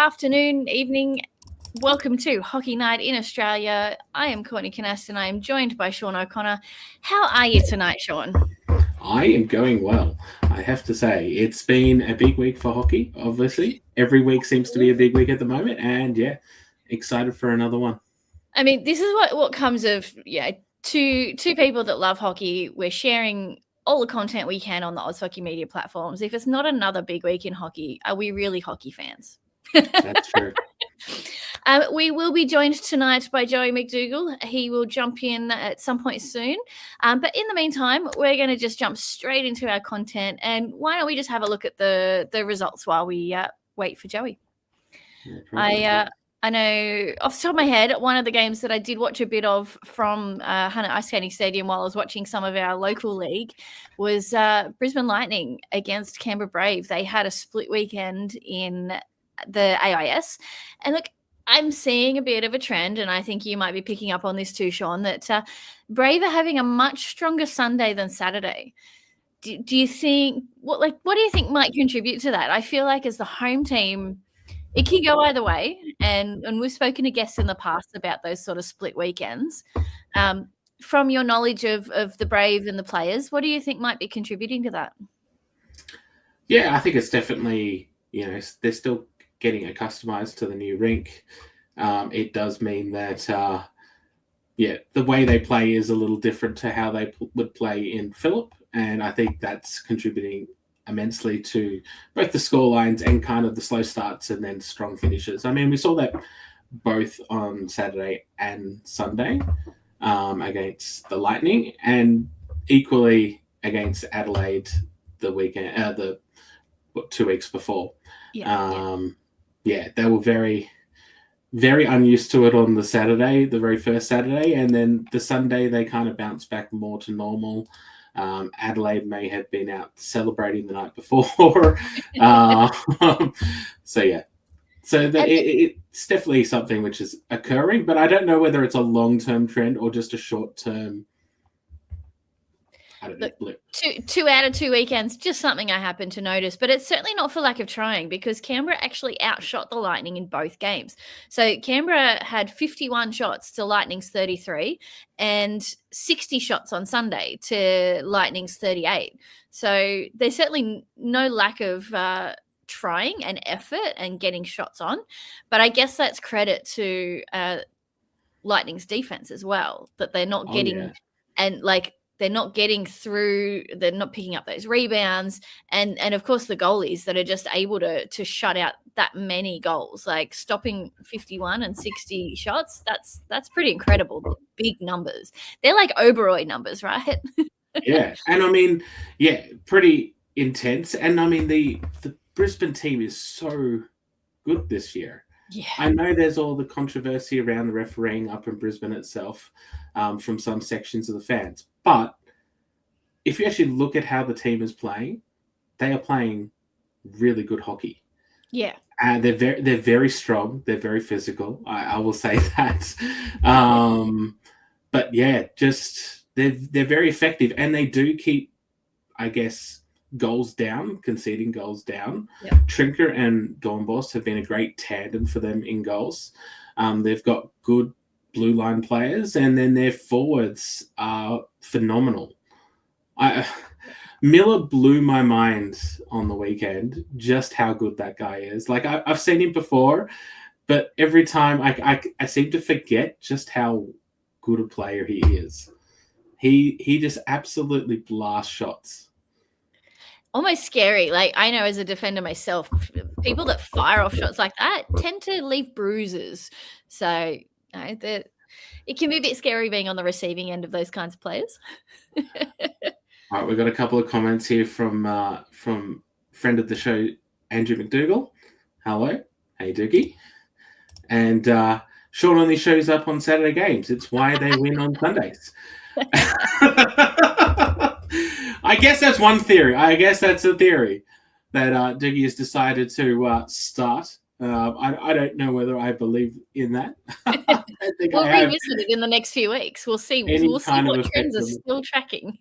afternoon, evening. Welcome to Hockey Night in Australia. I am Courtney Canast and I am joined by Sean O'Connor. How are you tonight, Sean? I am going well. I have to say, it's been a big week for hockey, obviously. Every week seems to be a big week at the moment. And yeah, excited for another one. I mean, this is what comes of, two people that love hockey. We're sharing all the content we can on the Oz Hockey media platforms. If it's not another big week in hockey, are we really hockey fans? That's true. We will be joined tonight by Joey MacDougall. He will jump in at some point soon. But in the meantime, we're going to just jump straight into our content. And why don't we just have a look at the results while we wait for Joey? I know off the top of my head, one of the games that I did watch a bit of from Hannah Ice Skating Stadium while I was watching some of our local league was Brisbane Lightning against Canberra Brave. They had a split weekend in the AIS. And look, I'm seeing a bit of a trend, and I think you might be picking up on this too, Sean, that Brave are having a much stronger Sunday than Saturday. Do you think what do you think might contribute to that? I feel like as the home team, it can go either way, and we've spoken to guests in the past about those sort of split weekends. From your knowledge of the Brave and the players, what do you think might be contributing to that? Yeah, I think it's definitely, they're still getting accustomed to the new rink. It does mean that, the way they play is a little different to how they would play in Phillip, and I think that's contributing immensely to both the scorelines and kind of the slow starts and then strong finishes. I mean, we saw that both on Saturday and Sunday against the Lightning, and equally against Adelaide the weekend, 2 weeks before. They were very, very unused to it on the Saturday, the very first Saturday, and then the Sunday they kind of bounced back more to normal. Adelaide may have been out celebrating the night before. It's definitely something which is occurring, but I don't know whether it's a long-term trend or just a short-term, blip. 2 out of 2 weekends, just something I happened to notice, but it's certainly not for lack of trying, because Canberra actually outshot the Lightning in both games. So Canberra had 51 shots to Lightning's 33 and 60 shots on Sunday to Lightning's 38. So there's certainly no lack of trying and effort and getting shots on, but I guess that's credit to Lightning's defense as well, that they're not getting they're not getting through, they're not picking up those rebounds, and of course the goalies that are just able to shut out that many goals, like stopping 51 and 60 shots. That's pretty incredible. Big numbers. They're like Oberoi numbers, right? Yeah, and I mean, pretty intense. And I mean, the Brisbane team is so good this year. Yeah, I know there's all the controversy around the refereeing up in Brisbane itself from some sections of the fans. But if you actually look at how the team is playing, they are playing really good hockey. Yeah. And they're very strong. They're very physical. I will say that. But yeah, just they're very effective, and they do keep, I guess, goals down, conceding goals down. Yep. Trinker and Dornbos have been a great tandem for them in goals. They've got good blue line players, and then their forwards are phenomenal. Miller blew my mind on the weekend, just how good that guy is. Like, I've seen him before, but every time I seem to forget just how good a player he is. He just absolutely blasts shots. Almost scary. Like, I know as a defender myself, people that fire off shots like that tend to leave bruises. So it can be a bit scary being on the receiving end of those kinds of players. All right, we've got a couple of comments here from friend of the show, Andrew MacDougall. Hello. Hey, Doogie. And Sean only shows up on Saturday games. It's why they win on Sundays. I guess that's one theory. I guess that's a theory that Doogie has decided to start. I don't know whether I believe in that. We'll revisit it in the next few weeks. We'll see. We'll see what trends are still tracking.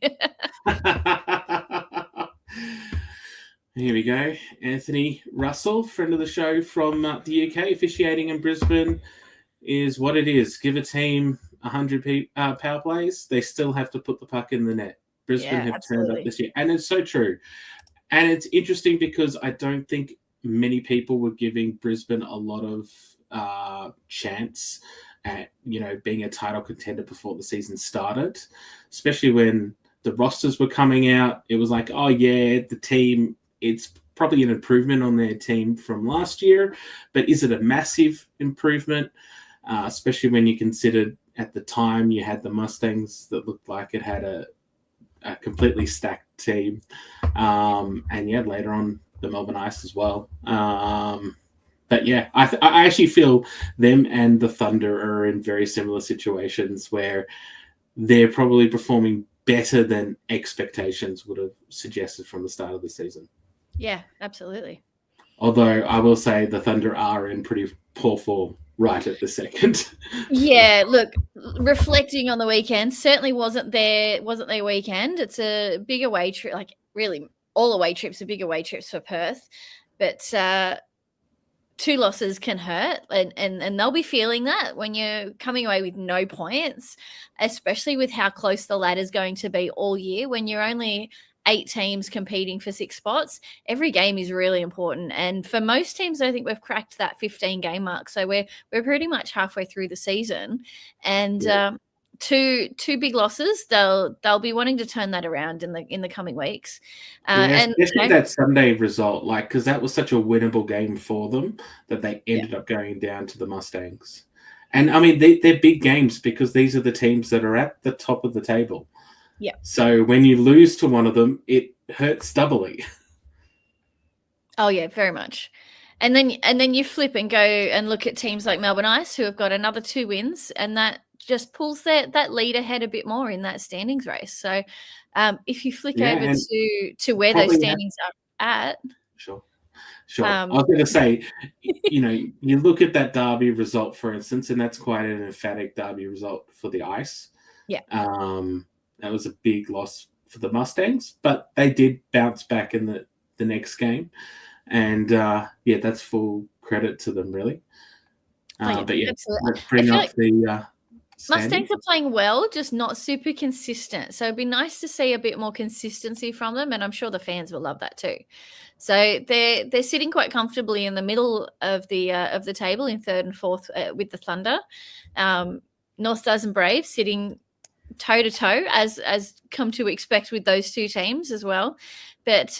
Here we go. Anthony Russell, friend of the show from the UK, officiating in Brisbane is what it is. Give a team 100 power plays, they still have to put the puck in the net. Brisbane have turned up this year. And it's so true. And it's interesting because I don't think many people were giving Brisbane a lot of chance at, being a title contender before the season started, especially when the rosters were coming out. It was like, oh, yeah, the team, it's probably an improvement on their team from last year, but is it a massive improvement? Especially when you considered at the time you had the Mustangs that looked like it had a completely stacked team. And yeah, later on the Melbourne Ice as well. But yeah, I actually feel them and the Thunder are in very similar situations where they're probably performing better than expectations would have suggested from the start of the season. Yeah, absolutely. Although I will say the Thunder are in pretty poor form right at the second. Yeah, look, reflecting on the weekend, certainly wasn't their weekend. It's a big away trip, like really all away trips are big away trips for Perth. But 2 losses can hurt, and they'll be feeling that when you're coming away with no points, especially with how close the ladder's going to be all year. When you're only 8 teams competing for 6 spots, every game is really important. And for most teams, I think we've cracked that 15 game mark. So we're pretty much halfway through the season. And two big losses, they'll be wanting to turn that around in the coming weeks. Especially that Sunday result, because that was such a winnable game for them that they ended up going down to the Mustangs. And I mean, they're big games because these are the teams that are at the top of the table. Yeah. So when you lose to one of them, it hurts doubly. Oh yeah, very much. And then you flip and go and look at teams like Melbourne Ice, who have got another 2 wins, and that just pulls that lead ahead a bit more in that standings race. So if you flick over to where those standings are at. Sure. I was going to say, you look at that derby result, for instance, and that's quite an emphatic derby result for the Ice. Yeah. That was a big loss for the Mustangs, but they did bounce back in the next game. And, that's full credit to them, really. But yeah, let's bring up the Mustangs are playing well, just not super consistent. So it'd be nice to see a bit more consistency from them, and I'm sure the fans will love that too. So they're sitting quite comfortably in the middle of the table in 3rd and 4th with the Thunder. North Stars and Braves sitting toe to toe, as come to expect with those 2 teams as well. But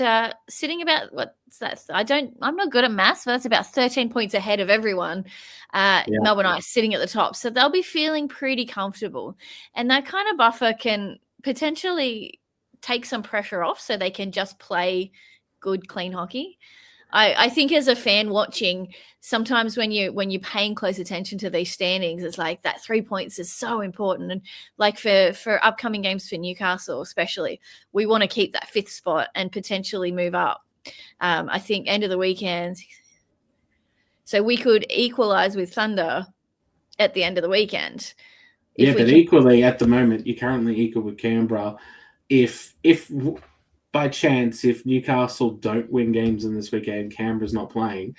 sitting about what's that? I'm not good at maths, but that's about 13 points ahead of everyone. Melbourne Ice sitting at the top, so they'll be feeling pretty comfortable, and that kind of buffer can potentially take some pressure off, so they can just play good, clean hockey. I think as a fan watching, sometimes when you're paying close attention to these standings, it's like that 3 points is so important. And like for upcoming games for Newcastle, especially, we want to keep that 5th spot and potentially move up. I think end of the weekend. So we could equalize with Thunder at the end of the weekend. Equally at the moment, you're currently equal with Canberra. If by chance, if Newcastle don't win games in this weekend, Canberra's not playing.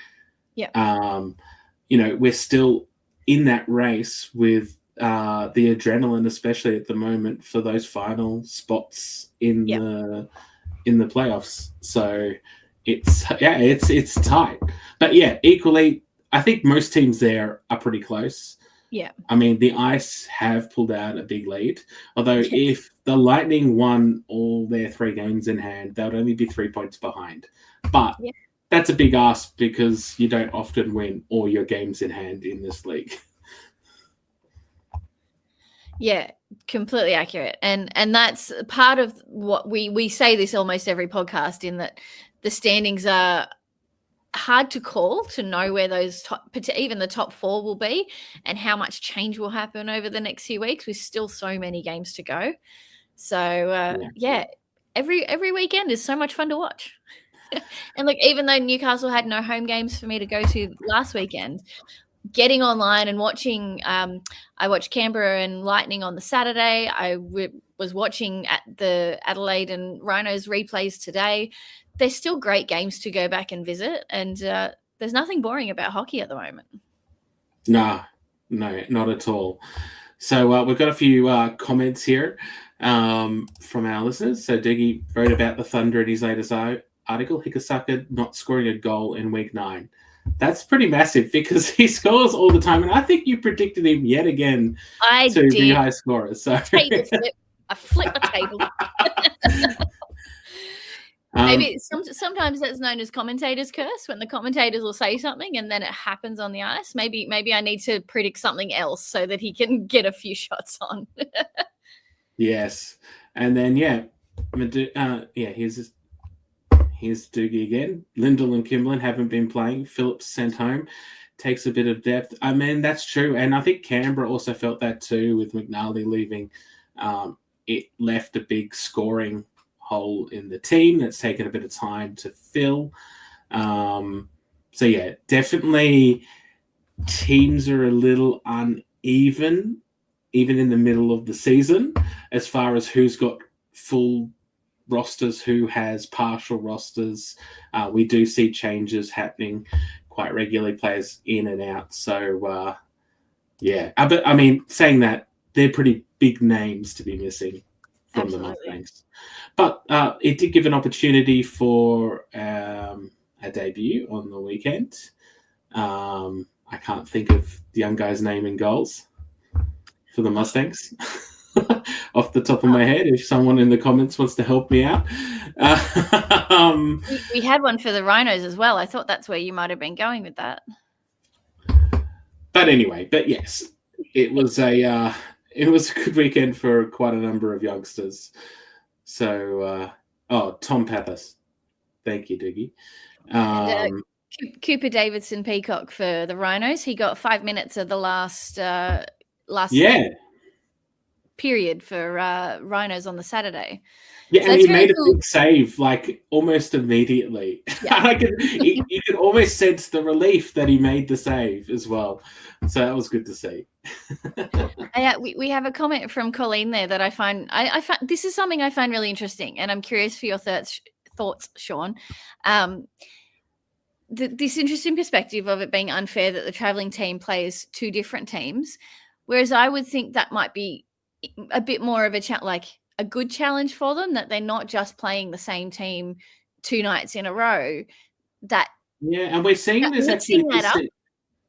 We're still in that race with the Adrenaline, especially at the moment, for those final spots in the playoffs. So it's tight. But equally, I think most teams there are pretty close. Yeah. I mean, the Ice have pulled out a big lead. Although if the Lightning won all their 3 games in hand, they would only be 3 points behind. But that's a big ask because you don't often win all your games in hand in this league. Yeah, completely accurate. And that's part of what we say this almost every podcast, in that the standings are hard to call, to know where those even the top 4 will be and how much change will happen over the next few weeks, with still so many games to go. So every weekend is so much fun to watch. And look, even though Newcastle had no home games for me to go to last weekend, getting online and watching. I watched Canberra and Lightning on the Saturday. I was watching at the Adelaide and Rhinos replays today. They're still great games to go back and visit, and there's nothing boring about hockey at the moment. No, not at all. So we've got a few comments here from our listeners. So Diggy wrote about the Thunder in his latest article, Hikasaka not scoring a goal in week 9. That's pretty massive because he scores all the time. And I think you predicted him yet again to be high scorer. So table flip. I flip the table. Maybe sometimes that's known as commentator's curse, when the commentators will say something and then it happens on the ice. Maybe I need to predict something else so that he can get a few shots on. Yes. And then, here's Doogie again. Lindell and Kimberlin haven't been playing. Phillips sent home. Takes a bit of depth. I mean, that's true. And I think Canberra also felt that too with McNally leaving. It left a big scoring hole in the team that's taken a bit of time to fill. Definitely teams are a little uneven, even in the middle of the season, as far as who's got full rosters, who has partial rosters. We do see changes happening quite regularly, players in and out. So, but I mean, saying that, they're pretty big names to be missing from Absolutely. the Mustangs. But it did give an opportunity for a debut on the weekend. I can't think of the young guy's name in goals for the Mustangs off the top of my head. If someone in the comments wants to help me out. We had one for the Rhinos as well. I thought that's where you might have been going with that. But anyway, yes, it was a good weekend for quite a number of youngsters. So, Tom Pappas. Thank you, Diggy. Cooper Davidson Peacock for the Rhinos. He got 5 minutes of the last period for Rhinos on the Saturday. Yeah, so and he made a big save, like, almost immediately. Yeah. You could almost sense the relief that he made the save as well. So that was good to see. We have a comment from Colleen there that I find this is something I find really interesting, and I'm curious for your thoughts, Sean. This interesting perspective of it being unfair that the traveling team plays 2 different teams, whereas I would think that might be a bit more of a good challenge for them, that they're not just playing the same team 2 nights in a row. And we're seeing this actually.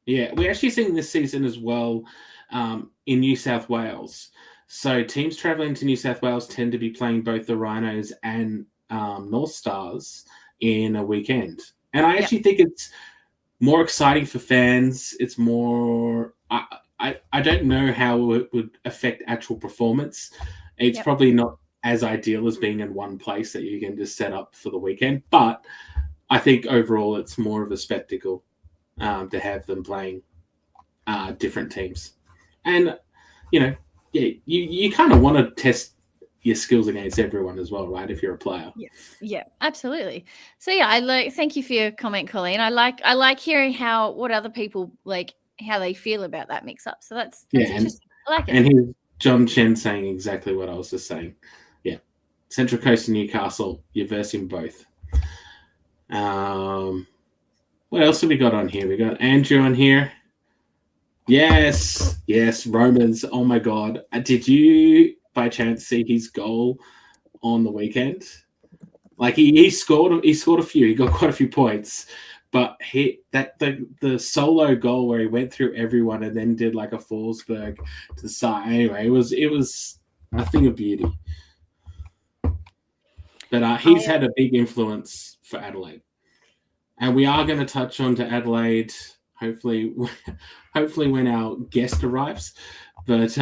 We're actually seeing this season as well in New South Wales. So teams traveling to New South Wales tend to be playing both the Rhinos and North Stars in a weekend. And I actually think it's more exciting for fans. It's more... I don't know how it would affect actual performance. It's probably not as ideal as being in one place that you can just set up for the weekend. But I think overall it's more of a spectacle to have them playing different teams. And, you kind of want to test your skills against everyone as well, right? If you're a player. Yeah, absolutely. So thank you for your comment, Colleen. I like hearing what other people how they feel about that mix up. So that's interesting. I like it. And here's John Chen saying exactly what I was just saying. Yeah. Central Coast and Newcastle, you're versing both. What else have we got on here? We got Andrew on here. Yes, Romans. Oh my God. Did you by chance see his goal on the weekend? Like he scored a few. He got quite a few points. But the solo goal where he went through everyone and then did like a Forsberg to the side. Anyway, it was a thing of beauty. But he's had a big influence for Adelaide, and we are going to touch on to Adelaide hopefully when our guest arrives. But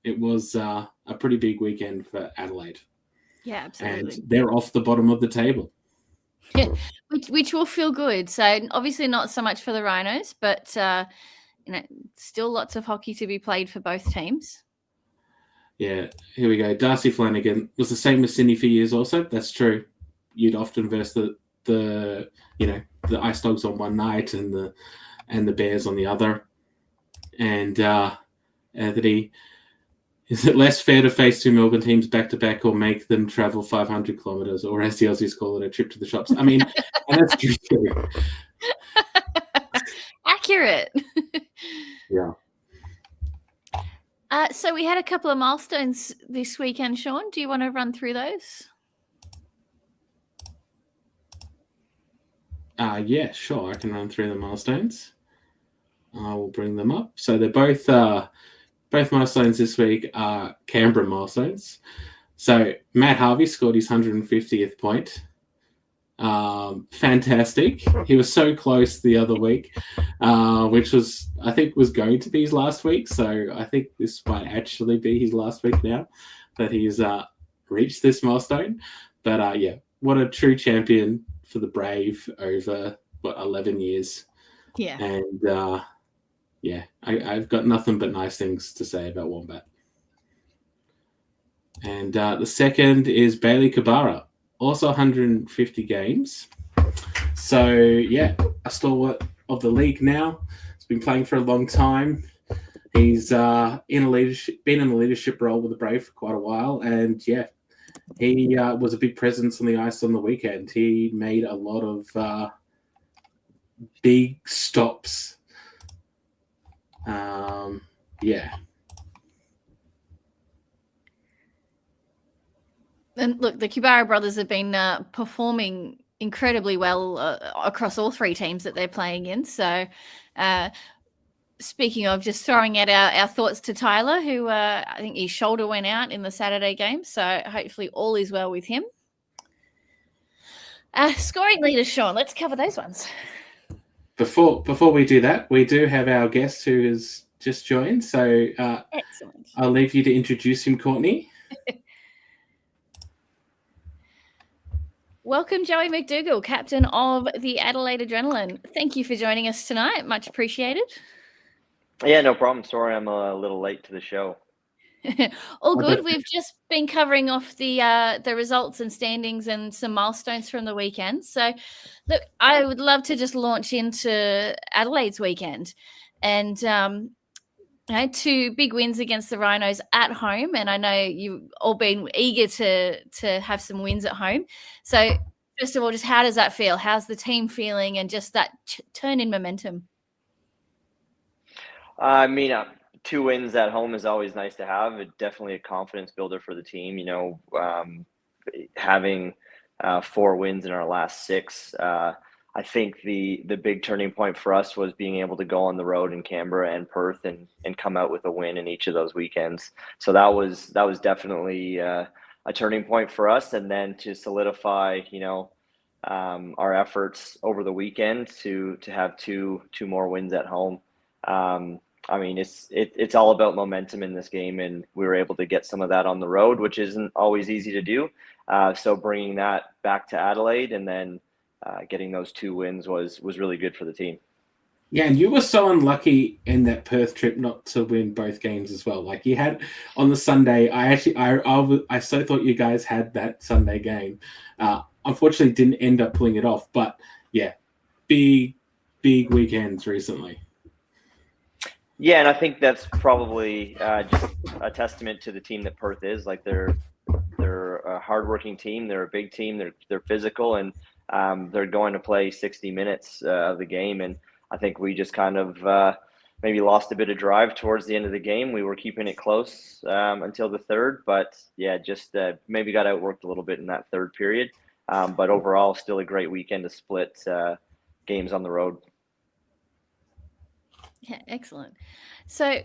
it was a pretty big weekend for Adelaide. Yeah, absolutely. And they're off the bottom of the table. Yeah, which will feel good. So obviously not so much for the Rhinos, but still lots of hockey to be played for both teams. Yeah, here we go. Darcy Flanagan was the same as Sydney for years also. That's true. You'd often verse the Ice Dogs on one night and the and the Bears on the other. And Anthony, is it less fair to face two Melbourne teams back-to-back or make them travel 500 kilometres, or as the Aussies call it, a trip to the shops? I mean, and that's true. Accurate. Yeah. So we had a couple of milestones this weekend, Sean. Do you want to run through those? Yeah, sure. I can run through the milestones. I will bring them up. So they're both milestones this week are Canberra milestones. So Matt Harvey scored his 150th point. Fantastic. He was so close the other week, which I think was going to be his last week. So I think this might actually be his last week now that he's reached this milestone. But yeah, what a true champion for the Brave over 11 years. Yeah. And yeah, I've got nothing but nice things to say about Wombat. And the second is Bailey Kabara, also 150 games. So yeah, a stalwart of the league now. He's been playing for a long time. He's been in a leadership role with the Brave for quite a while, and yeah, he was a big presence on the ice on the weekend. He made a lot of big stops. Yeah. And look, the Kubara brothers have been performing incredibly well across all three teams that they're playing in. So speaking of, just throwing out our thoughts to Tyler, who I think his shoulder went out in the Saturday game. So hopefully all is well with him. Scoring leaders, Sean, let's cover those ones. Before we do that, we do have our guest who has just joined. So excellent. I'll leave you to introduce him, Courtney. Welcome, Joey MacDougall, captain of the Adelaide Adrenaline. Thank you for joining us tonight. Much appreciated. Yeah, no problem. Sorry I'm a little late to the show. All good. We've just been covering off the results and standings and some milestones from the weekend. So, look, I would love to just launch into Adelaide's weekend. And two big wins against the Rhinos at home, and I know you've all been eager to have some wins at home. So, first of all, just how does that feel? How's the team feeling, and just that turn in momentum? I mean, 2 wins at home is always nice to have. It's definitely a confidence builder for the team. You know, having 4 wins in our last 6. I think the big turning point for us was being able to go on the road in Canberra and Perth and come out with a win in each of those weekends. So that was definitely a turning point for us. And then to solidify, you know, our efforts over the weekend to have two more wins at home. I mean, it's all about momentum in this game, and we were able to get some of that on the road, which isn't always easy to do. So bringing that back to Adelaide and then getting those 2 wins was really good for the team. Yeah, and you were so unlucky in that Perth trip not to win both games as well. Like you had on the Sunday, I so thought you guys had that Sunday game. Unfortunately, didn't end up pulling it off. But yeah, big weekends recently. Yeah, and I think that's probably just a testament to the team that Perth is. Like they're a hardworking team. They're a big team. They're physical, and they're going to play 60 minutes of the game. And I think we just kind of maybe lost a bit of drive towards the end of the game. We were keeping it close until the third, but yeah, just maybe got outworked a little bit in that third period. But overall, still a great weekend to split games on the road. Yeah, excellent. So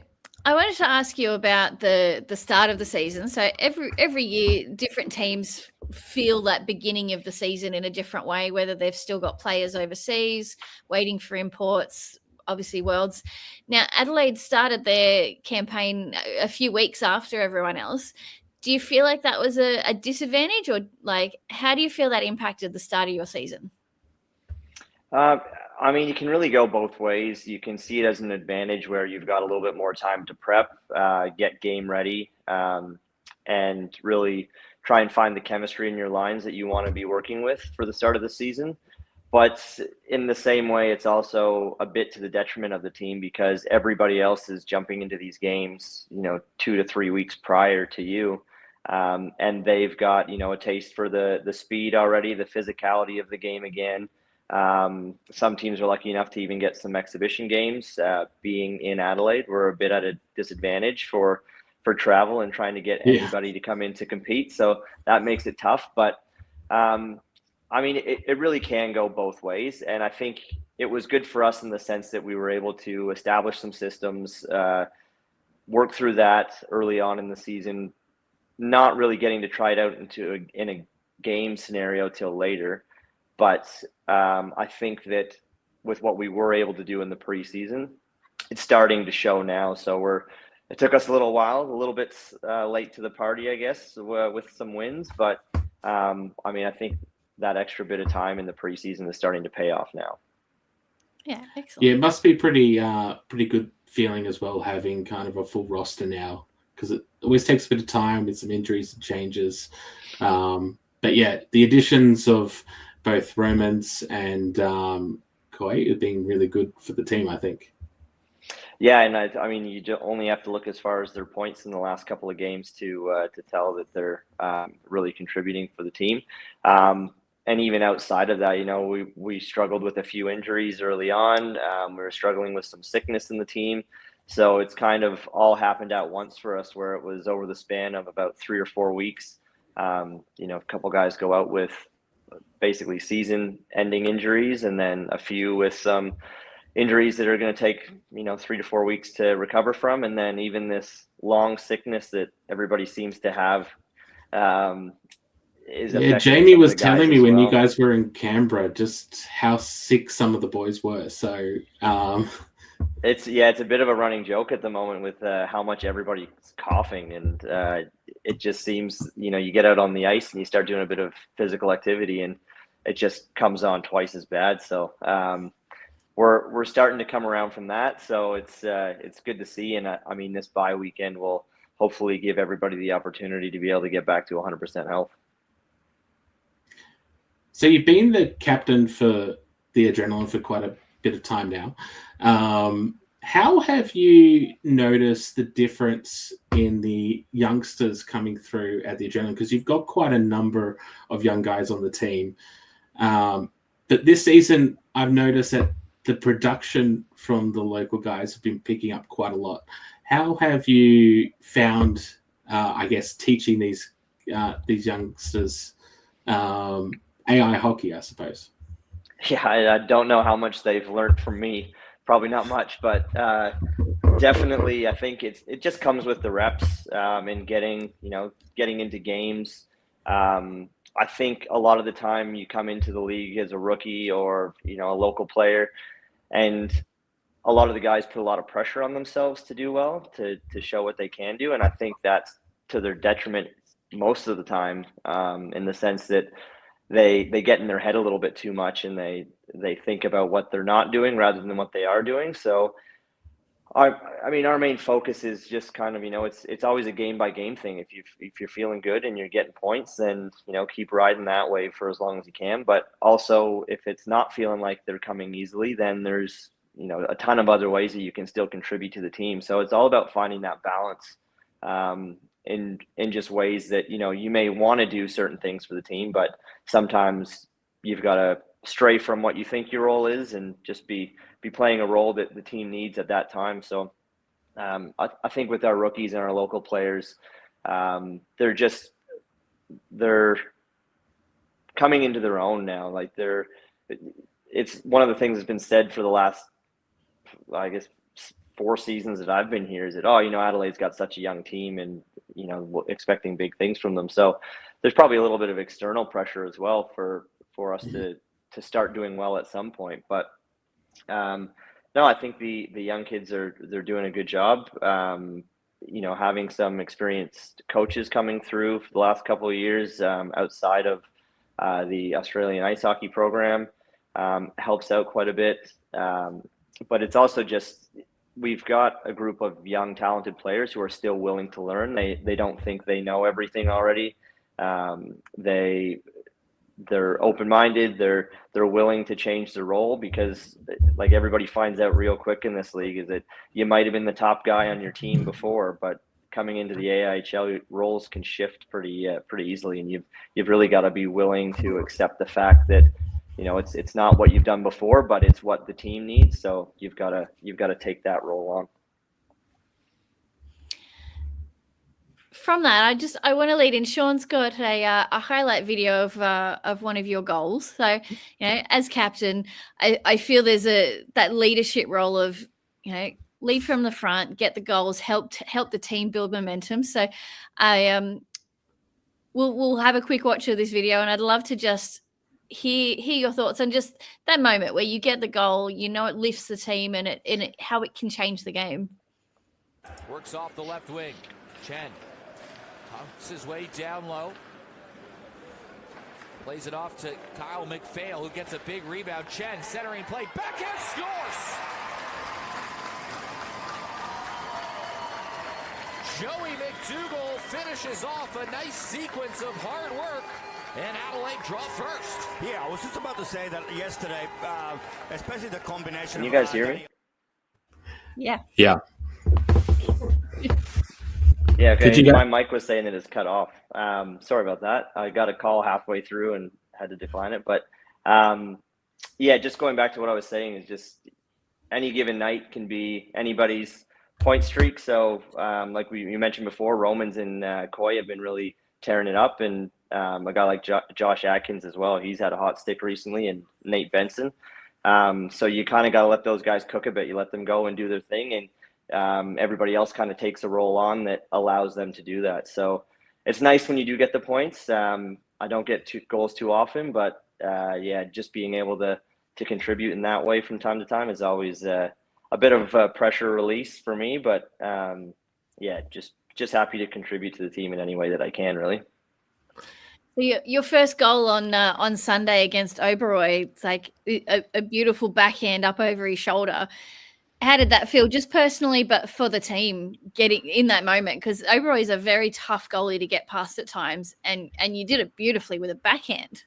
I wanted to ask you about the start of the season. So every year, different teams feel that beginning of the season in a different way, whether they've still got players overseas, waiting for imports, obviously Worlds. Now, Adelaide started their campaign a few weeks after everyone else. Do you feel like that was a disadvantage, or like how do you feel that impacted the start of your season? I mean, you can really go both ways. You can see it as an advantage where you've got a little bit more time to prep, get game ready, and really try and find the chemistry in your lines that you want to be working with for the start of the season. But in the same way, it's also a bit to the detriment of the team because everybody else is jumping into these games, 2 to 3 weeks prior to you. And they've got, a taste for the speed already, the physicality of the game again. Some teams are lucky enough to even get some exhibition games. Being in Adelaide, we're a bit at a disadvantage for travel and trying to get anybody to come in to compete. So that makes it tough. But it really can go both ways. And I think it was good for us in the sense that we were able to establish some systems, work through that early on in the season, not really getting to try it out in a game scenario till later. But I think that with what we were able to do in the preseason, it's starting to show now. So it took us a little while, a little bit late to the party, I guess, with some wins. But I think that extra bit of time in the preseason is starting to pay off now. Yeah, excellent. Yeah, it must be pretty good feeling as well, having kind of a full roster now, because it always takes a bit of time with some injuries and changes. But yeah, the additions of both Romans and Koi have been really good for the team, I think. Yeah, and you only have to look as far as their points in the last couple of games to tell that they're really contributing for the team. And even outside of that, we struggled with a few injuries early on. We were struggling with some sickness in the team. So it's kind of all happened at once for us, where it was over the span of about 3 or 4 weeks. A couple guys go out with basically season-ending injuries, and then a few with some injuries that are going to take 3 to 4 weeks to recover from, and then even this long sickness that everybody seems to have. Jamie was telling me when you guys were in Canberra just how sick some of the boys were. So it's a bit of a running joke at the moment with how much everybody's coughing, and it just seems you get out on the ice and you start doing a bit of physical activity and it just comes on twice as bad. So we're starting to come around from that. So it's good to see, and this bye weekend will hopefully give everybody the opportunity to be able to get back to 100% health. So you've been the captain for the Adrenaline for quite a bit of time now. How have you noticed the difference in the youngsters coming through at the Adrenaline? Because you've got quite a number of young guys on the team. But this season, I've noticed that the production from the local guys have been picking up quite a lot. How have you found, teaching these youngsters AI hockey, I suppose? Yeah, I don't know how much they've learned from me. Probably not much, but definitely I think it just comes with the reps and getting into games. I think a lot of the time you come into the league as a rookie or a local player, and a lot of the guys put a lot of pressure on themselves to do well, to show what they can do, and I think that's to their detriment most of the time, in the sense that they get in their head a little bit too much, and they think about what they're not doing rather than what they are doing. So our main focus is just kind of, it's always a game by game thing. If you're feeling good and you're getting points, then keep riding that wave for as long as you can. But also, if it's not feeling like they're coming easily, then there's a ton of other ways that you can still contribute to the team. So it's all about finding that balance in just ways that you may want to do certain things for the team, but sometimes you've got to stray from what you think your role is and just be playing a role that the team needs at that time. So I think with our rookies and our local players, they're coming into their own now. Like it's one of the things that's been said for the last, 4 seasons that I've been here is that, Adelaide's got such a young team and, expecting big things from them. So there's probably a little bit of external pressure as well for us to start doing well at some point. But no, I think the young kids they're doing a good job. Having some experienced coaches coming through for the last couple of years outside of the Australian ice hockey program helps out quite a bit. But it's also just, we've got a group of young, talented players who are still willing to learn. They don't think they know everything already. they're open-minded, they're willing to change the role, because like everybody finds out real quick in this league is that you might have been the top guy on your team before, but coming into the AIHL, roles can shift pretty easily, and you've really got to be willing to accept the fact that it's not what you've done before, but it's what the team needs. So you've got to take that role on. From that, I want to lead in. Sean's got a highlight video of one of your goals. So, as captain, I feel there's that leadership role of, lead from the front, get the goals, help the team build momentum. So, we'll have a quick watch of this video, and I'd love to just hear your thoughts on just that moment where you get the goal. It lifts the team, and how it can change the game. Works off the left wing. Chen pumps his way down low. Plays it off to Kyle McPhail, who gets a big rebound. Chen centering play. Backhand scores! Joey MacDougall finishes off a nice sequence of hard work, and Adelaide draw first. Yeah, I was just about to say that yesterday, especially the combination. Can you guys hear me? Yeah. Yeah. Yeah, okay. My mic was saying that it's cut off. Sorry about that. I got a call halfway through and had to decline it. But just going back to what I was saying is just any given night can be anybody's point streak. So like you mentioned before, Romans and Coy have been really tearing it up. And a guy like Josh Atkins as well. He's had a hot stick recently, and Nate Benson. So you kind of got to let those guys cook a bit. You let them go and do their thing, and everybody else kind of takes a role on that allows them to do that. So it's nice when you do get the points. I don't get goals too often, but just being able to contribute in that way from time to time is always a bit of a pressure release for me. But just happy to contribute to the team in any way that I can, really. Your first goal on Sunday against Oberoi, it's like a beautiful backhand up over his shoulder. How did that feel, just personally, but for the team getting in that moment? Because Oberoi is a very tough goalie to get past at times, and you did it beautifully with a backhand.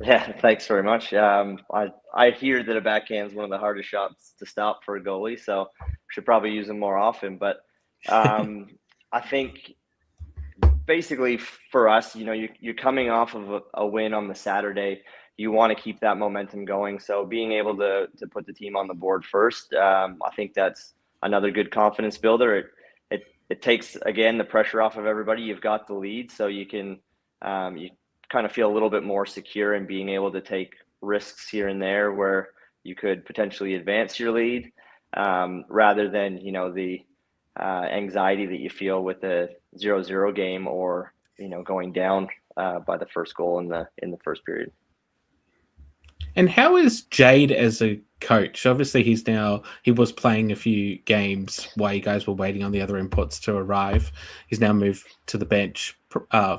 Yeah, thanks very much. I hear that a backhand is one of the hardest shots to stop for a goalie, so should probably use them more often. But I think basically for us, you're coming off of a win on the Saturday. You want to keep that momentum going. So being able to put the team on the board first, I think that's another good confidence builder. It takes, again, the pressure off of everybody. You've got the lead, so you can you kind of feel a little bit more secure in being able to take risks here and there where you could potentially advance your lead, rather than the anxiety that you feel with the 0-0 game, or going down by the first goal in the first period. And how is Jade as a coach? Obviously, he was playing a few games while you guys were waiting on the other inputs to arrive. He's now moved to the bench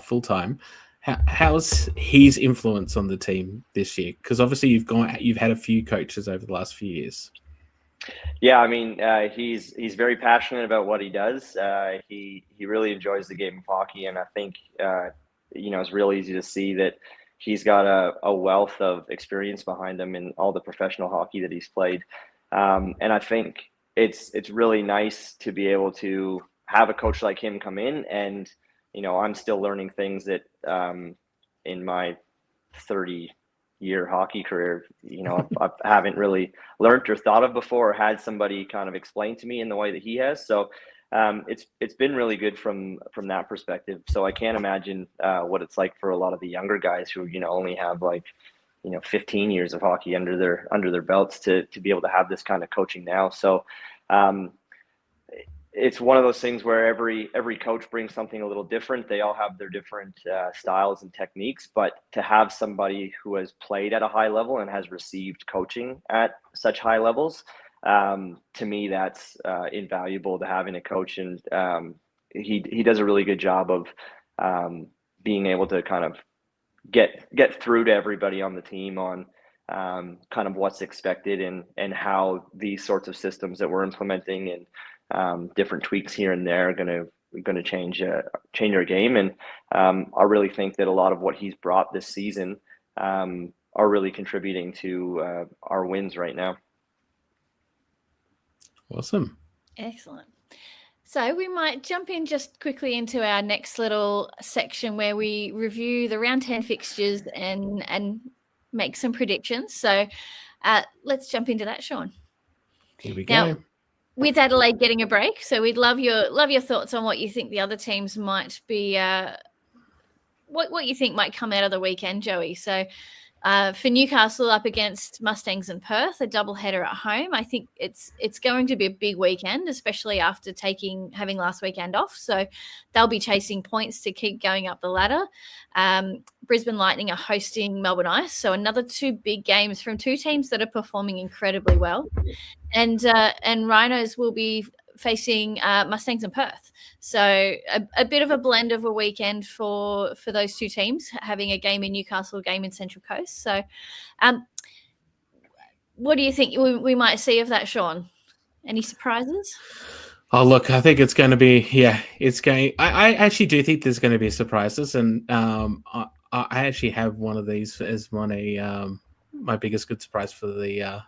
full time. How's his influence on the team this year? Because obviously you've had a few coaches over the last few years. Yeah, I mean, he's very passionate about what he does. He really enjoys the game of hockey, and I think it's real easy to see that he's got a wealth of experience behind him in all the professional hockey that he's played. And I think it's really nice to be able to have a coach like him come in, and I'm still learning things that in my 30-year hockey career, I haven't really learned or thought of before, or had somebody kind of explain to me in the way that he has. So it's been really good from that perspective. So I can't imagine what it's like for a lot of the younger guys who only have 15 years of hockey under their belts to be able to have this kind of coaching now. So it's one of those things where every coach brings something a little different. They all have their different styles and techniques, but to have somebody who has played at a high level and has received coaching at such high levels, to me, that's invaluable to having a coach. And he does a really good job of being able to kind of get through to everybody on the team on kind of what's expected and how these sorts of systems that we're implementing and different tweaks here and there are going to going to change our game. And I really think that a lot of what he's brought this season are really contributing to our wins right now. Awesome. Excellent. So we might jump in just quickly into our next little section where we review the round 10 fixtures and make some predictions. So let's jump into that, Sean. Here we go. Now, with Adelaide getting a break, so we'd love your thoughts on what you think the other teams might be, what you think might come out of the weekend, Joey. So for Newcastle up against Mustangs and Perth, a doubleheader at home. I think it's going to be a big weekend, especially after having last weekend off. So they'll be chasing points to keep going up the ladder. Brisbane Lightning are hosting Melbourne Ice, so another two big games from two teams that are performing incredibly well. And Rhinos will be facing Mustangs and Perth. So a bit of a blend of a weekend for those two teams, having a game in Newcastle, a game in Central Coast. So what do you think we might see of that, Sean? Any surprises? Oh, look, I think it's going to be, I actually do think there's going to be surprises. And I actually have one of these as my biggest good surprise for the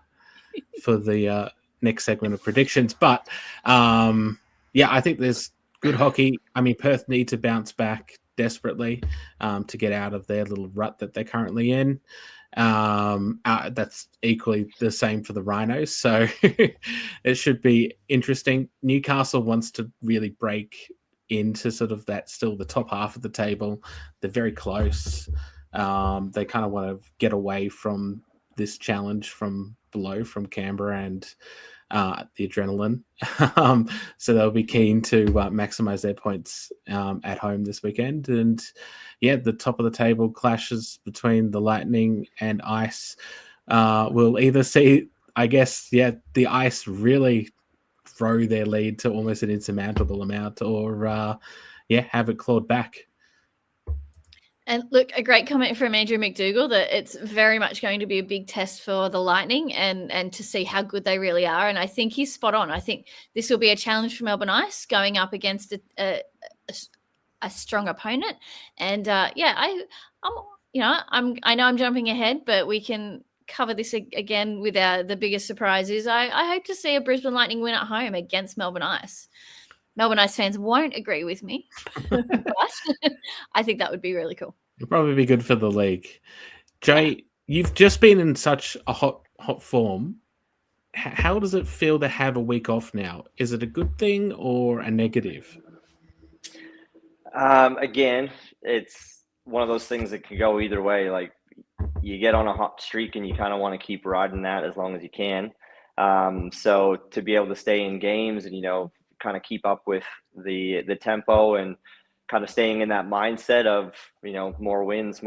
next segment of predictions. But I think there's good hockey. I mean, Perth need to bounce back desperately to get out of their little rut that they're currently in. That's equally the same for the Rhinos. So it should be interesting. Newcastle wants to really break into sort of that, still the top half of the table. They're very close. They kind of want to get away from this challenge from below, from Canberra and the Adrenaline. So they'll be keen to maximize their points at home this weekend. And the top of the table clashes between the Lightning and Ice. We'll either see, I guess, the Ice really throw their lead to almost an insurmountable amount, or have it clawed back. And look, a great comment from Andrew MacDougall that it's very much going to be a big test for the Lightning and to see how good they really are. And I think he's spot on. I think this will be a challenge for Melbourne Ice going up against a strong opponent. And I know I'm jumping ahead, but we can cover this again with the biggest surprises. I hope to see a Brisbane Lightning win at home against Melbourne Ice. Melbourne Ice fans won't agree with me, but I think that would be really cool. It'll probably be good for the league. Jay, you've just been in such a hot form. How does it feel to have a week off now? Is it a good thing or a negative? Again, it's one of those things that can go either way. Like, you get on a hot streak and you kind of want to keep riding that as long as you can. So to be able to stay in games and, kind of keep up with the tempo and kind of staying in that mindset of, more wins,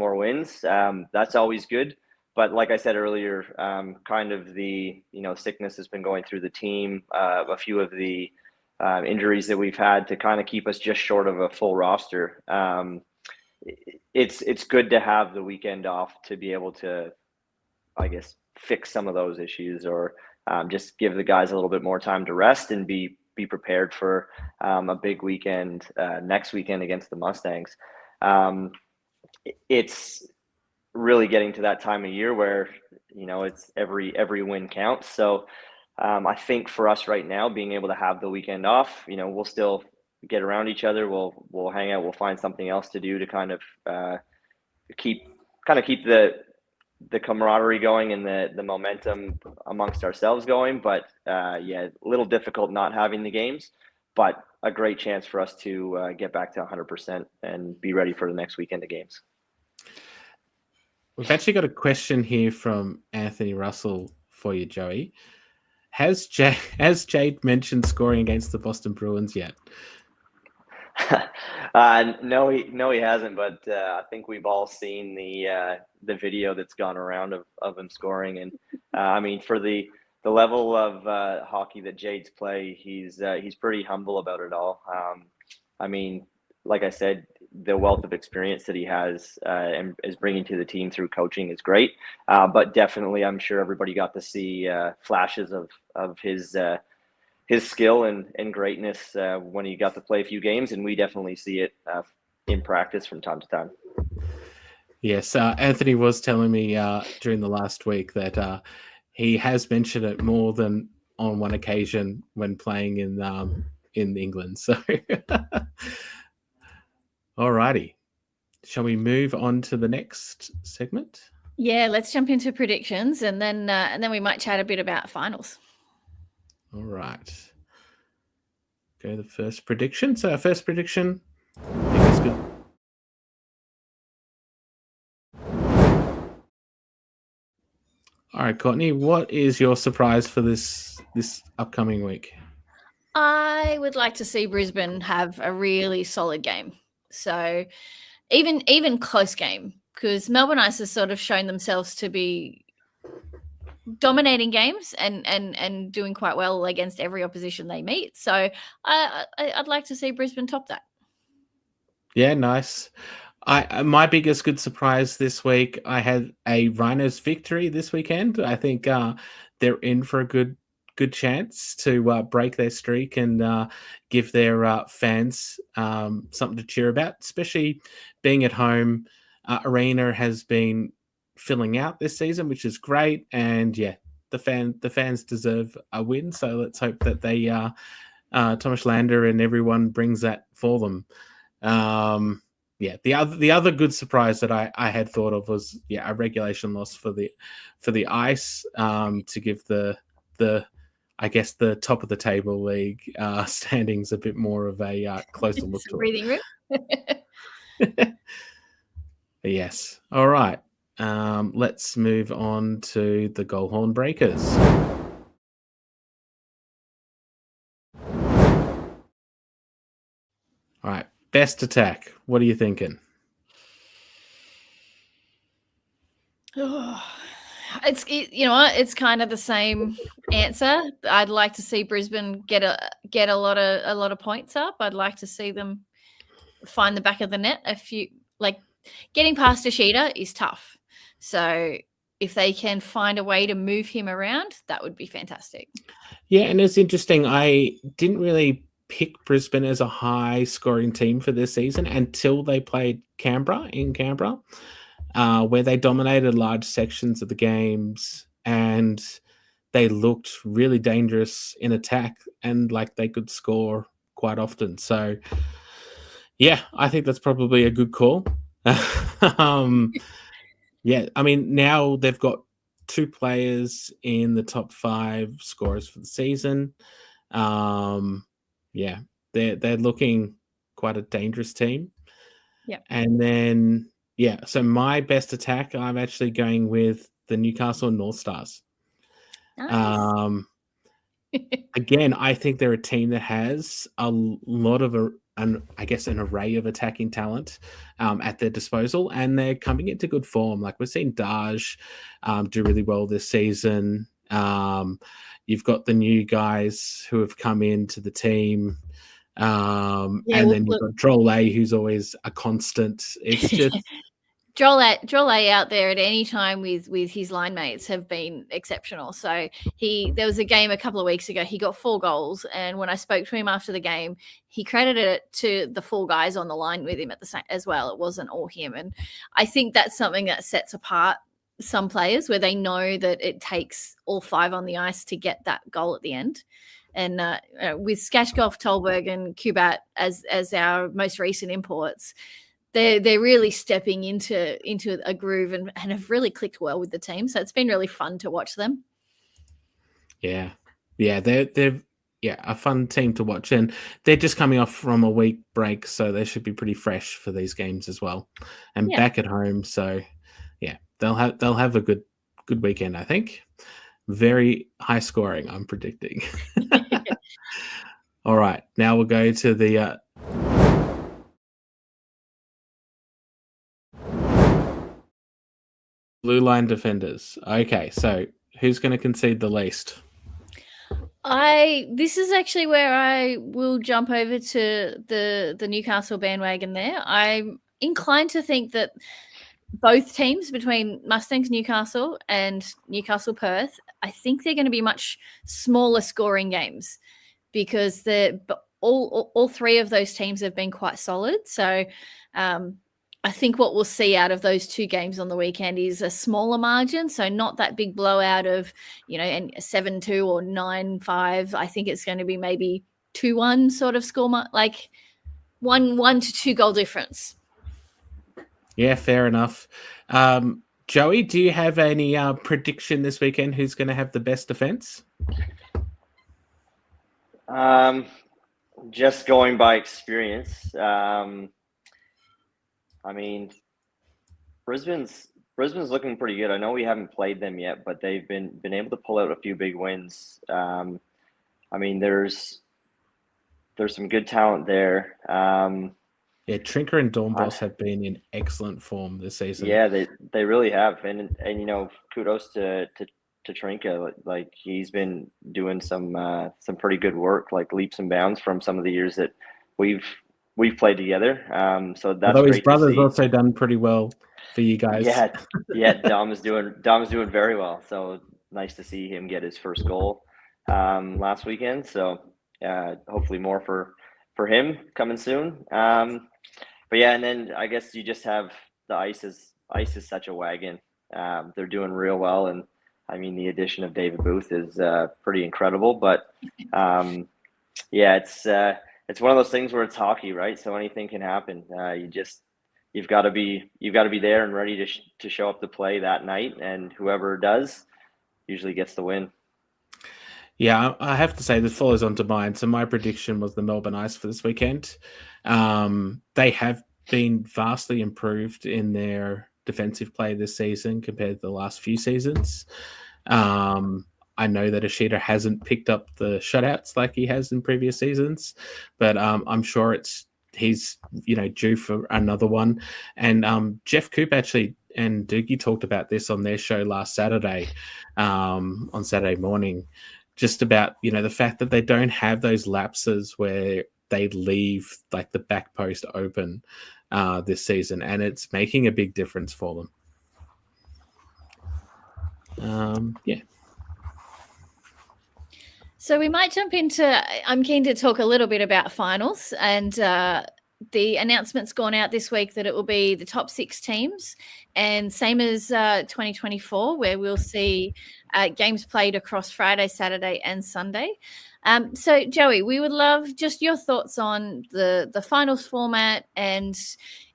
that's always good. But like I said earlier, kind of the, sickness has been going through the team, a few of the injuries that we've had to kind of keep us just short of a full roster. It's good to have the weekend off to be able to, I guess, fix some of those issues, or just give the guys a little bit more time to rest and be prepared for a big weekend next weekend against the Mustangs. It's really getting to that time of year where, it's every win counts. So I think for us right now, being able to have the weekend off, we'll still get around each other. We'll hang out. We'll find something else to do to kind of keep the camaraderie going and the momentum amongst ourselves going. But a little difficult not having the games, but a great chance for us to get back to 100% and be ready for the next weekend of games. We've actually got a question here from Anthony Russell for you, Joey. Has Jade mentioned scoring against the Boston Bruins yet? No, he hasn't. But I think we've all seen the video that's gone around of him scoring. And I mean, for the level of hockey that Jade's play, he's pretty humble about it all. I mean, like I said, the wealth of experience that he has and is bringing to the team through coaching is great. But definitely, I'm sure everybody got to see flashes of his his skill and greatness when he got to play a few games, and we definitely see it in practice from time to time. Yes, Anthony was telling me during the last week that he has mentioned it more than on one occasion when playing in England. So, alrighty, shall we move on to the next segment? Yeah, let's jump into predictions, and then we might chat a bit about finals. All right. Go to the first prediction. So our first prediction, I think is good. All right, Courtney, what is your surprise for this upcoming week? I would like to see Brisbane have a really solid game. So even close game, because Melbourne Ice has sort of shown themselves to be dominating games and doing quite well against every opposition they meet. So I'd like to see Brisbane top that. Yeah, nice. My biggest good surprise this week, I had a Rhinos victory this weekend. I think they're in for a good chance to break their streak and give their fans something to cheer about, especially being at home. Arena has been filling out this season, which is great, and yeah, the fans deserve a win. So let's hope that they Thomas Lander and everyone brings that for them. Yeah, the other good surprise that I had thought of was a regulation loss for the Ice to give the I guess the top of the table league standings a bit more of a closer look to breathing room. Yes. All right. Let's move on to the Goalhorn Breakers. All right. Best attack. What are you thinking? It's kind of the same answer. I'd like to see Brisbane get a lot of points up. I'd like to see them find the back of the net. Getting past Ishida is tough. So if they can find a way to move him around, that would be fantastic. Yeah, and it's interesting. I didn't really pick Brisbane as a high scoring team for this season until they played Canberra, where they dominated large sections of the games and they looked really dangerous in attack and like they could score quite often. So yeah, I think that's probably a good call. Yeah, I mean, now they've got 2 players in the top 5 scorers for the season. Yeah, they're looking quite a dangerous team. Yeah. And then, so my best attack, I'm actually going with the Newcastle North Stars. Nice. Again, I think they're a team that has a lot of an array of attacking talent at their disposal, and they're coming into good form. Like we've seen Daj do really well this season. You've got the new guys who have come into the team. And then you've got Droll A, who's always a constant. It's just Droll A out there at any time with his line mates have been exceptional. So there was a game a couple of weeks ago. He got 4 goals, and when I spoke to him after the game, he credited it to the 4 guys on the line with him at the same as well. It wasn't all him, and I think that's something that sets apart some players where they know that it takes all 5 on the ice to get that goal at the end. And with Skashkov, Tolberg, and Kubat as our most recent imports, they're really stepping into a groove and have really clicked well with the team. So it's been really fun to watch them. Yeah, they're a fun team to watch, and they're just coming off from a week break, so they should be pretty fresh for these games as well, and back at home. So yeah, they'll have a good weekend, I think. Very high scoring, I'm predicting. All right, now we'll go to the blue line defenders. Okay, so who's going to concede the least? This is actually where I will jump over to the Newcastle bandwagon there. I'm inclined to think that both teams, between Mustangs Newcastle and Newcastle Perth, I think they're going to be much smaller scoring games. because all three of those teams have been quite solid. So I think what we'll see out of those two games on the weekend is a smaller margin. So not that big blowout of, and 7-2 or 9-5. I think it's going to be maybe 2-1 sort of score, like 1 to 2 goal difference. Yeah, fair enough. Joey, do you have any prediction this weekend? Who's going to have the best defense? Just going by experience, Brisbane's looking pretty good. I know we haven't played them yet, but they've been able to pull out a few big wins. There's some good talent there. Yeah, Trinker and Dornbos have been in excellent form this season. Yeah, they really have, and kudos to Trinka. Like, he's been doing some pretty good work, like leaps and bounds from some of the years that we've played together. So that's although great his brother's to see. also done pretty well for you guys. Yeah, Dom is doing very well. So nice to see him get his first goal last weekend. So hopefully more for him coming soon. But yeah, and then I guess you just have the Ice is such a wagon. They're doing real well, and the addition of David Booth is pretty incredible. But it's one of those things where it's hockey, right? So anything can happen. You've got to be there and ready to show up to play that night, and whoever does usually gets the win. Yeah, I have to say this follows on to mine. So my prediction was the Melbourne Ice for this weekend. They have been vastly improved in their defensive play this season compared to the last few seasons. I know that Ishida hasn't picked up the shutouts like he has in previous seasons, but I'm sure he's due for another one. And Jeff Coop actually and Doogie talked about this on their show last Saturday, on Saturday morning, just about the fact that they don't have those lapses where they leave like the back post open this season, and it's making a big difference for them. So we might jump into, I'm keen to talk a little bit about finals, and the announcement's gone out this week that it will be the top 6 teams, and same as 2024, where we'll see games played across Friday, Saturday and Sunday. So Joey, we would love just your thoughts on the finals format and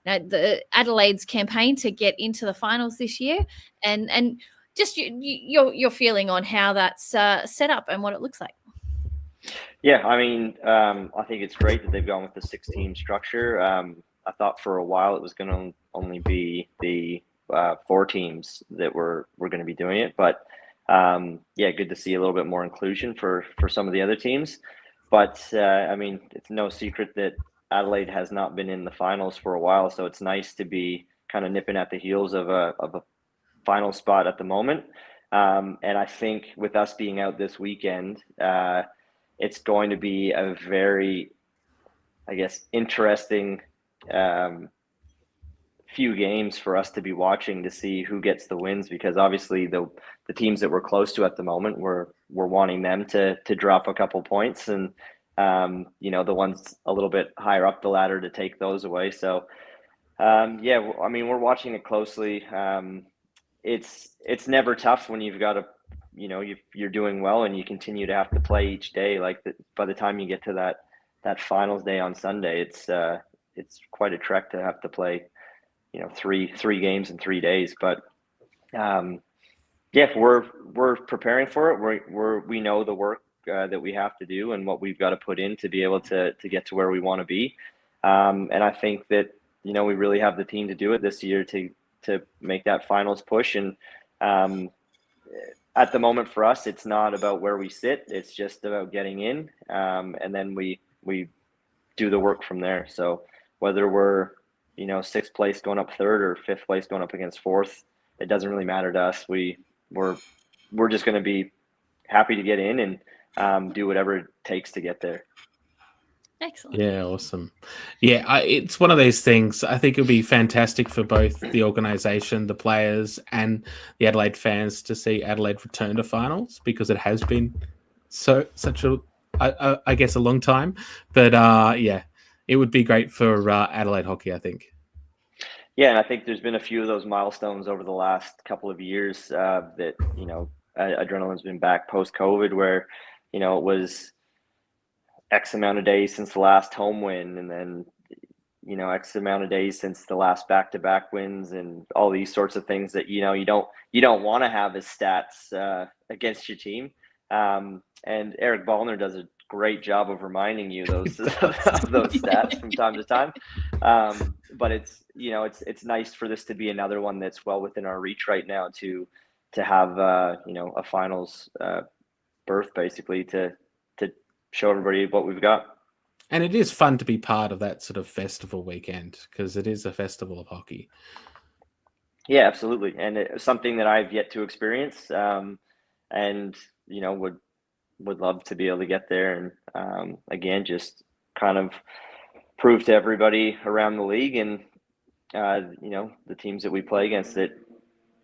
the Adelaide's campaign to get into the finals this year, and just your feeling on how that's set up and what it looks like. Yeah, I think it's great that they've gone with the 6-team structure. I thought for a while it was going to only be the 4 teams that were going to be doing it, but good to see a little bit more inclusion for some of the other teams. But it's no secret that Adelaide has not been in the finals for a while, so it's nice to be kind of nipping at the heels of a final spot at the moment. And I think with us being out this weekend, it's going to be a very, interesting few games for us to be watching to see who gets the wins, because obviously the teams that we're close to at the moment, we're wanting them to drop a couple points, and the ones a little bit higher up the ladder to take those away. So we're watching it closely. It's never tough when you've got you're doing well and you continue to have to play each day. By the time you get to that finals day on Sunday, it's quite a trek to have to play, three games in 3 days. But we're preparing for it. We know the work that we have to do and what we've got to put in to be able to get to where we want to be. And I think that we really have the team to do it this year to make that finals push. And at the moment for us, it's not about where we sit. It's just about getting in. And then we do the work from there. So whether we're, 6th place going up 3rd or 5th place going up against 4th, it doesn't really matter to us. We're just going to be happy to get in and do whatever it takes to get there. Excellent. Yeah, awesome. Yeah, it's one of those things. I think it'll be fantastic for both the organisation, the players, and the Adelaide fans to see Adelaide return to finals, because it has been such a I guess, a long time. But yeah, it would be great for Adelaide hockey, I think. Yeah, and I think there's been a few of those milestones over the last couple of years that, Adrenaline's been back post-COVID, where, it was X amount of days since the last home win, and then, X amount of days since the last back-to-back wins, and all these sorts of things that, you don't want to have as stats against your team. And Eric Ballner does a great job of reminding you those of those stats from time to time. But it's nice for this to be another one that's well within our reach right now to have a finals berth, basically, to show everybody what we've got. And it is fun to be part of that sort of festival weekend, because it is a festival of hockey. Yeah, absolutely. And it's something that I've yet to experience, and would love to be able to get there and again, just kind of prove to everybody around the league and the teams that we play against that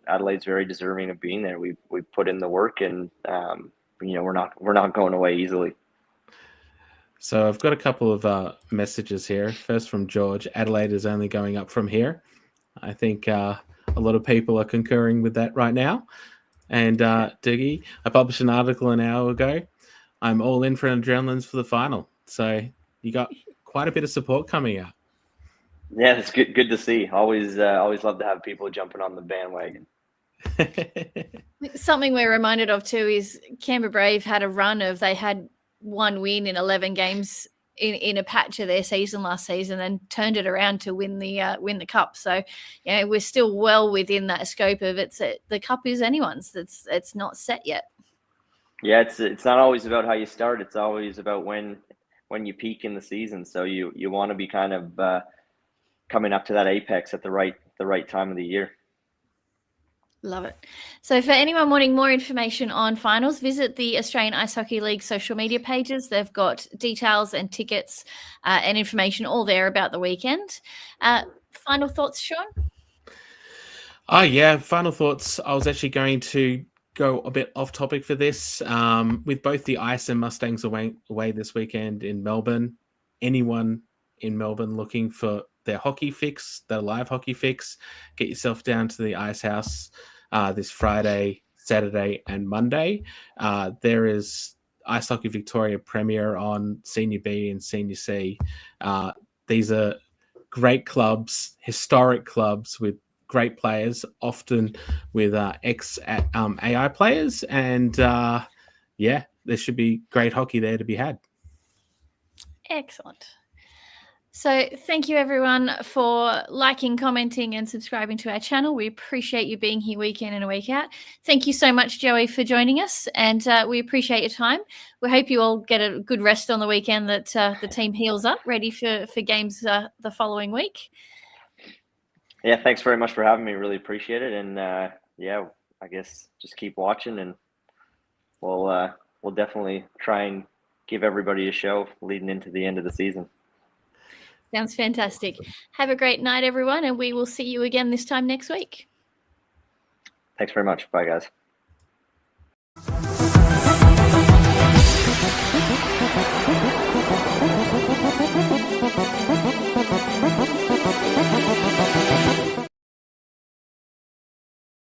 Adelaide's very deserving of being there. We've put in the work, and we're not going away easily. So I've got a couple of messages here. First from George: Adelaide is only going up from here. I think a lot of people are concurring with that right now. And Diggy, I published an article an hour ago. I'm all in for Adrenalines for the final. So you got quite a bit of support coming up. Yeah, it's good to see. Always love to have people jumping on the bandwagon. Something we're reminded of too is Canberra Brave had a run of, they had one win in 11 games in a patch of their season last season, and turned it around to win the cup. So, we're still well within that scope of the cup is anyone's. It's not set yet. Yeah, it's not always about how you start. It's always about when you peak in the season. So you want to be kind of coming up to that apex at the right time of the year. Love it. So for anyone wanting more information on finals, visit the Australian Ice Hockey League social media pages. They've got details and tickets and information all there about the weekend. Final thoughts, Sean? Oh, yeah. Final thoughts. I was actually going to go a bit off topic for this. With both the Ice and Mustangs away this weekend in Melbourne, anyone in Melbourne looking for their hockey fix, their live hockey fix, get yourself down to the Ice House this Friday, Saturday, and Monday. There is Ice Hockey Victoria Premier on Senior B and Senior C. These are great clubs, historic clubs with great players, often with ex-AI players. And there should be great hockey there to be had. Excellent. So thank you, everyone, for liking, commenting, and subscribing to our channel. We appreciate you being here week in and week out. Thank you so much, Joey, for joining us, and we appreciate your time. We hope you all get a good rest on the weekend, that the team heals up, ready for games the following week. Yeah, thanks very much for having me. Really appreciate it. And I guess just keep watching, and we'll definitely try and give everybody a show leading into the end of the season. Sounds fantastic. Have a great night, everyone, and we will see you again this time next week. Thanks very much. Bye, guys.